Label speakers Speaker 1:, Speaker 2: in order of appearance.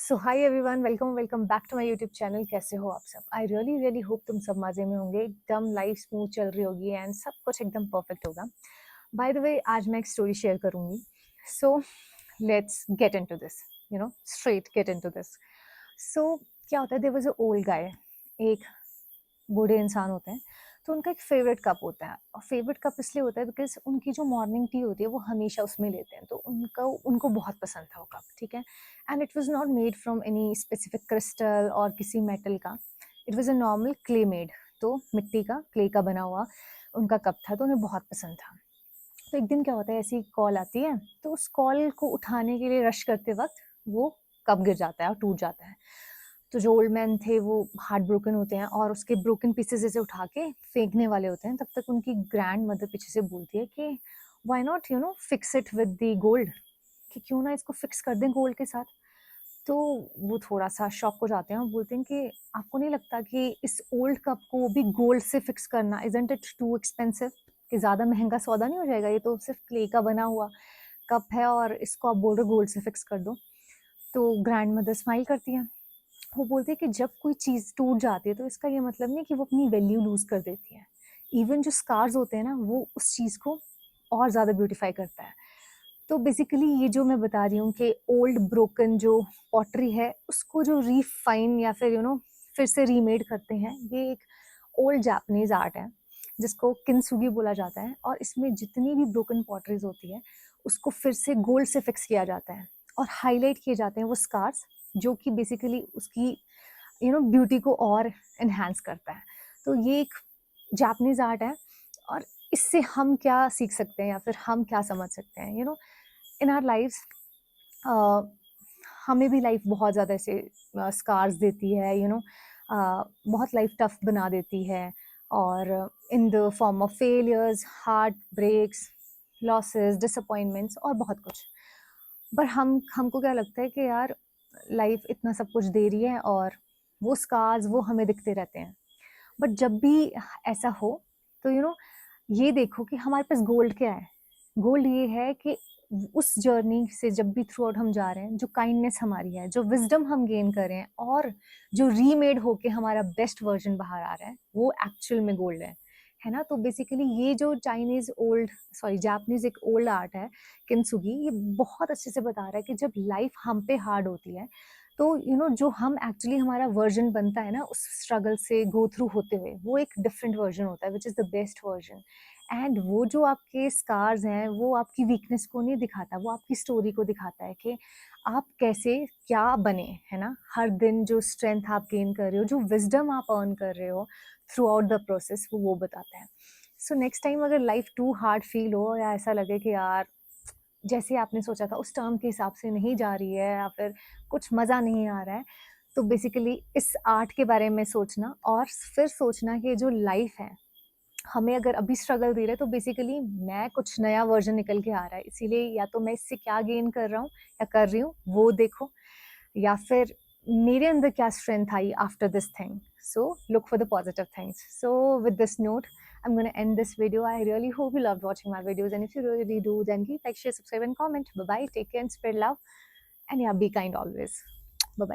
Speaker 1: So hi everyone, welcome welcome back to my YouTube channel. कैसे हो आप सब? आई रियली रियली होप तुम सब मज़े में होंगे। एकदम लाइफ स्मूथ चल रही होगी एंड सब कुछ एकदम परफेक्ट होगा। बाय द वे, आज मैं एक स्टोरी शेयर करूंगी। So let's get into this, straight get into this. So क्या होता है, there was a old guy. एक बूढ़े इंसान होते हैं, तो उनका एक फेवरेट कप होता है। और फेवरेट कप इसलिए होता है बिकॉज उनकी जो मॉर्निंग टी होती है वो हमेशा उसमें लेते हैं, तो उनका उनको बहुत पसंद था वो कप। ठीक है। And it was not made from any specific crystal और किसी मेटल का। It was a normal clay made, तो मिट्टी का, क्ले का बना हुआ उनका कप था, तो उन्हें बहुत पसंद था। तो एक दिन क्या होता है, ऐसी कॉल आती है, तो उस कॉल को उठाने के लिए रश करते वक्त वो कप गिर जाता है और टूट जाता है। तो जो ओल्ड मैन थे वो हार्ट ब्रोकन होते हैं और उसके ब्रोकन पीसेस जैसे उठा के फेंकने वाले होते हैं, तब तक उनकी ग्रैंड मदर पीछे से बोलती है कि why not fix it with the gold, कि क्यों ना इसको फिक्स कर दें गोल्ड के साथ। तो वो थोड़ा सा शॉक हो जाते हैं और बोलते हैं कि आपको नहीं लगता कि इस ओल्ड कप को भी गोल्ड से फिक्स करना, इजंट इट टू एक्सपेंसिव, कि ज़्यादा महंगा सौदा नहीं हो जाएगा? ये तो सिर्फ क्ले का बना हुआ कप है और इसको आप बोल रहे गोल्ड से फिक्स कर दो। तो ग्रैंड मदर स्माइल करती है। वो बोलते हैं कि जब कोई चीज़ टूट जाती है तो इसका ये मतलब नहीं कि वो अपनी वैल्यू लूज़ कर देती है। इवन जो स्कार्स होते हैं ना, वो उस चीज़ को और ज़्यादा ब्यूटीफाई करता है। तो बेसिकली ये जो मैं बता रही हूँ कि ओल्ड ब्रोकन जो पॉटरी है, उसको जो रीफाइन या फिर फिर से रीमेड करते हैं, ये एक ओल्ड जापानीज आर्ट है जिसको किंसुगी बोला जाता है। और इसमें जितनी भी ब्रोकन पॉटरीज होती है उसको फिर से गोल्ड से फिक्स किया जाता है और हाईलाइट किए जाते हैं वो स्कार्स, जो कि बेसिकली उसकी ब्यूटी को और इन्हांस करता है। तो ये एक जापानीज आर्ट है। और इससे हम क्या सीख सकते हैं या फिर हम क्या समझ सकते हैं, इन आवर लाइफ। हमें भी लाइफ बहुत ज़्यादा ऐसे स्कार्स देती है, बहुत लाइफ टफ बना देती है। और in the form of failures, heart breaks, losses, disappointments और बहुत कुछ। पर हमको क्या लगता है कि यार लाइफ इतना सब कुछ दे रही है और वो स्कार्स वो हमें दिखते रहते हैं। बट जब भी ऐसा हो तो ये देखो कि हमारे पास गोल्ड क्या है। गोल्ड ये है कि उस जर्नी से जब भी थ्रू आउट हम जा रहे हैं, जो काइंडनेस हमारी है, जो विजडम हम गेन कर रहे हैं और जो रीमेड होके हमारा बेस्ट वर्जन बाहर आ रहा है, वो एक्चुअल में गोल्ड है ना। तो बेसिकली ये जो चाइनीज ओल्ड, सॉरी जापानीज एक ओल्ड आर्ट है किंसुगी, ये बहुत अच्छे से बता रहा है कि जब लाइफ हम पे हार्ड होती है तो जो हम एक्चुअली हमारा वर्जन बनता है ना, उस स्ट्रगल से गो थ्रू होते हुए, वो एक डिफरेंट वर्जन होता है which is the best version. And वो जो आपके स्कार्स हैं वो आपकी वीकनेस को नहीं दिखाता, वो आपकी स्टोरी को दिखाता है कि आप कैसे क्या बने, है ना। हर दिन जो स्ट्रेंथ आप गेन कर रहे हो, जो विजडम आप अर्न कर रहे हो थ्रू आउट द प्रोसेस, वो बताता है। सो नेक्स्ट टाइम अगर लाइफ टू हार्ड फील हो या ऐसा लगे कि यार जैसे आपने सोचा था उस टर्म के हिसाब से नहीं जा रही है या फिर कुछ मज़ा नहीं आ रहा है, तो बेसिकली इस आर्ट के बारे में सोचना और फिर सोचना कि जो लाइफ है हमें अगर अभी स्ट्रगल दे रहा है, तो बेसिकली मैं कुछ नया वर्जन निकल के आ रहा है, इसीलिए या तो मैं इससे क्या गेन कर रहा हूँ या कर रही हूँ वो देखो, या फिर मेरे अंदर क्या strength I after this thing. So look for the positive things. So with this note, I'm going to end this video. I really hope you loved watching my videos, and if you really do, then keep like, share, subscribe and comment. Bye bye, take care and spread love, and yeah, be kind always. Bye bye.